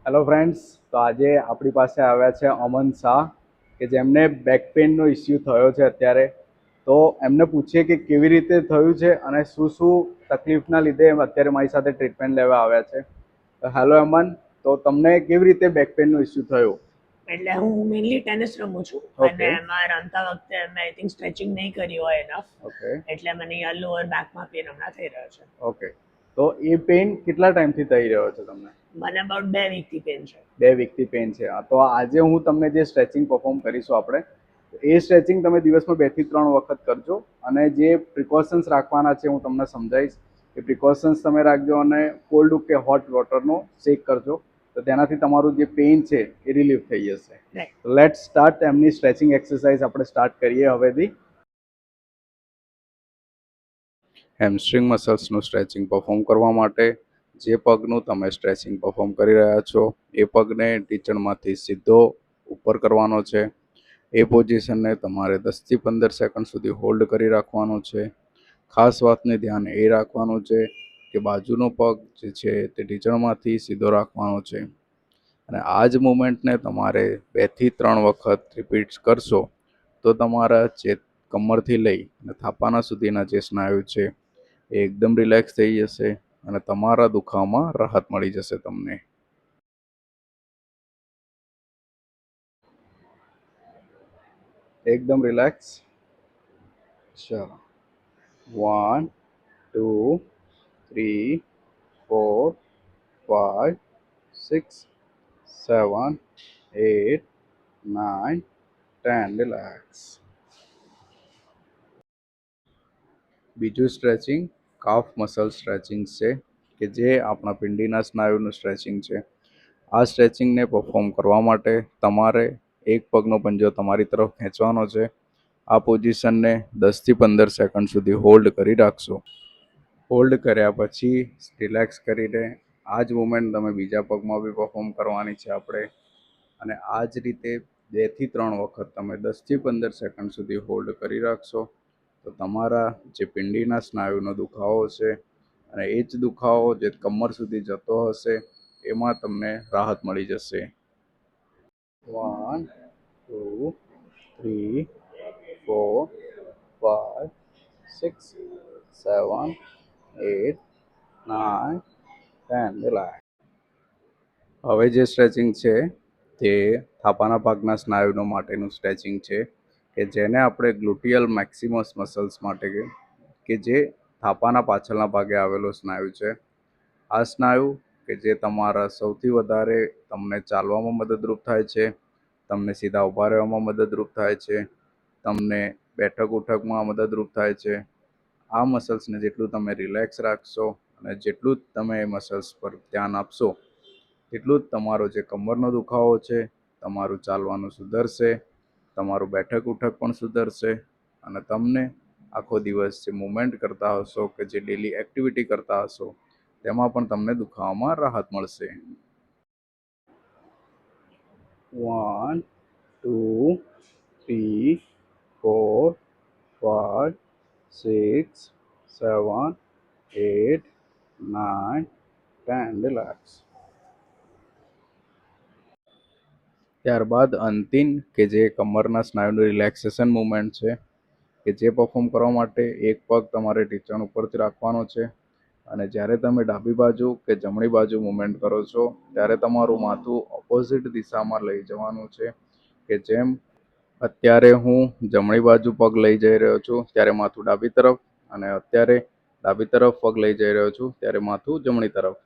Hello friends, તો આજે આપણી પાસે આવ્યા છે અમન શાહ કે જેમને બેક પેઇનનો ઇસ્યુ થયો છે અત્યારે. તો એમને પૂછીએ કે કેવી રીતે થયું છે અને શું શું તકલીફના લીધે એમ અત્યારે મારી સાથે ટ્રીટમેન્ટ લેવા આવ્યા છે. તો હેલો અમન, તો તમને કેવી રીતે બેક પેઇનનો ઇસ્યુ થયો? એટલે હું મેઇનલી ટેનિસ રમું છું અને ઓકે. એમાં રમતા વખતે મેં આઈ થિંક સ્ટ્રેચિંગ નહીં કરી હોય એનફ, ઓકે. એટલે મને અહીંયા લોઅર બેકમાં પેન હમણાં થઈ રહ્યો છે. ઓકે. તો એ પેઇન કેટલા ટાઈમથી થઈ રહ્યો છે તમને? મને અબાઉટ 2 વીકથી પેન છે. 2 વીકથી પેઇન છે. તો આજે હું તમને જે સ્ટ્રેચિંગ પરફોર્મ કરીશું આપણે, એ સ્ટ્રેચિંગ તમે દિવસમાં 2 થી 3 વખત કરજો. અને જે પ્રિકોશન્સ રાખવાના છે હું તમને સમજાવીશ. એ પ્રિકોશન્સ તમે રાખજો અને કોલ્ડ કે હોટ વોટરનો શેક કરજો. તો તેનાથી તમારું જે પેઇન છે એ રિલીફ થઈ જશે. રાઈટ. Late start. એમની સ્ટ્રેચિંગ એક્સરસાઇઝ આપણે સ્ટાર્ટ કરીએ હવેથી. હેમસ્ટ્રિંગ મસલ્સનું સ્ટ્રેચિંગ પરફોર્મ કરવા માટે જે પગનું તમે સ્ટ્રેચિંગ પરફોર્મ કરી રહ્યા છો એ પગને ઢીંચણમાંથી સીધો ઉપર કરવાનો છે. એ પોઝિશનને તમારે 10 થી 15 સેકન્ડ સુધી હોલ્ડ કરી રાખવાનું છે. ખાસ વાતને ધ્યાન એ રાખવાનું છે કે બાજુનો પગ જે છે તે ઢીંચણમાંથી સીધો રાખવાનો છે. અને આ જ મુમેન્ટને તમારે 2 થી 3 વખત રિપીટ કરશો તો તમારા જે કમરથી લઈ અને થાપાના સુધીના જે સ્નાયુ છે એ એકદમ રિલેક્સ થઈ જશે અને તમારા દુખાવામાં રાહત મળી જશે તમને. એકદમ રિલેક્સ. ચાલો. 1, 2, 3, 4, 5, 6, 7, 8, 9, 10. રિલેક્સ. બીજું સ્ટ્રેચિંગ કાફ મસલ સ્ટ્રેચિંગ છે કે જે આપણા પિંડીના સ્નાયુનું સ્ટ્રેચિંગ છે. આ સ્ટ્રેચિંગને પરફોર્મ કરવા માટે તમારે એક પગનો પંજો તમારી તરફ ખેંચવાનો છે. આ પોઝિશનને 10 થી 15 સેકન્ડ સુધી હોલ્ડ કરી રાખશો. હોલ્ડ કર્યા પછી રિલેક્સ કરીને આ જ મુમેન્ટ તમે બીજા પગમાં બી પરફોર્મ કરવાની છે આપણે. અને આ જ રીતે 2 થી 3 વખત તમે 10 થી 15 સેકન્ડ સુધી હોલ્ડ કરી રાખશો. તો તમારા જે પિંડીના સ્નાયુનો દુખાવો છે અને એ જ દુખાવો જે કમર સુધી જતો હશે એમાં તમને રાહત મળી જશે. 1, 2, 3, 4, 5, 6, 7, 8, 9, 10. રિલેક્સ. હવે જે સ્ટ્રેચિંગ છે તે થાપાના ભાગના સ્નાયુનો માટેનું સ્ટ્રેચિંગ છે કે જેને આપણે ગ્લુટિયલ મેક્સિમસ મસલ્સ માટે કે જે થાપાના પાછળના ભાગે આવેલો સ્નાયુ છે. આ સ્નાયુ કે જે તમારા સૌથી વધારે તમને ચાલવામાં મદદરૂપ થાય છે, તમને સીધા ઊભા રહેવામાં મદદરૂપ થાય છે, તમને બેઠક ઉઠકમાં મદદરૂપ થાય છે. આ મસલ્સને જેટલું તમે રિલેક્સ રાખશો અને જેટલું તમે એ મસલ્સ પર ધ્યાન આપશો એટલું જ તમારો જે કમરનો દુખાવો છે, તમારું ચાલવાનું સુધરશે, તમારું બેઠક ઉઠક પણ સુધરશે અને તમને આખો દિવસ જે મૂવમેન્ટ કરતા હશો કે જે ડેલી એક્ટિવિટી કરતા હશો તેમાં પણ તમને દુખાવામાં રાહત મળશે. 1, 2, 3, 4, 5, 6, 7, 8, 9, 10. રિલેક્સ. ત્યારબાદ અંતિમ કે જે કમરના સ્નાયુનું રિલેક્સેશન મુવમેન્ટ છે કે જે પરફોર્મ કરવા માટે એક પગ તમારે ઢીંચણ ઉપરથી રાખવાનો છે અને જ્યારે તમે ડાબી બાજુ કે જમણી બાજુ મુવમેન્ટ કરો છો ત્યારે તમારું માથું ઓપોઝિટ દિશામાં લઈ જવાનું છે કે જેમ અત્યારે હું જમણી બાજુ પગ લઈ જઈ રહ્યો છું ત્યારે માથું ડાબી તરફ અને અત્યારે ડાબી તરફ પગ લઈ જઈ રહ્યો છું ત્યારે માથું જમણી તરફ.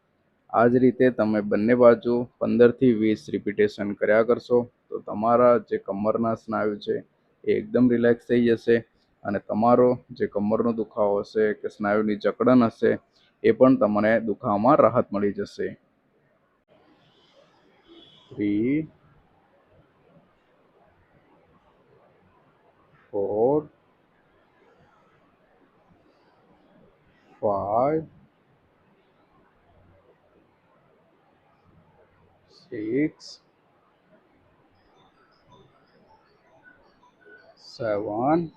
આ જ રીતે તમે બંને બાજુ 15 થી 20 રિપીટેશન કર્યા કરશો તો તમારા જે કમરના સ્નાયુ છે એ એકદમ રિલેક્સ થઈ જશે અને તમારો જે કમરનો દુખાવો હશે કે સ્નાયુની જકડન હશે એ પણ તમને દુખાવામાં રાહત મળી જશે. 3, 4, 5, 6, 7,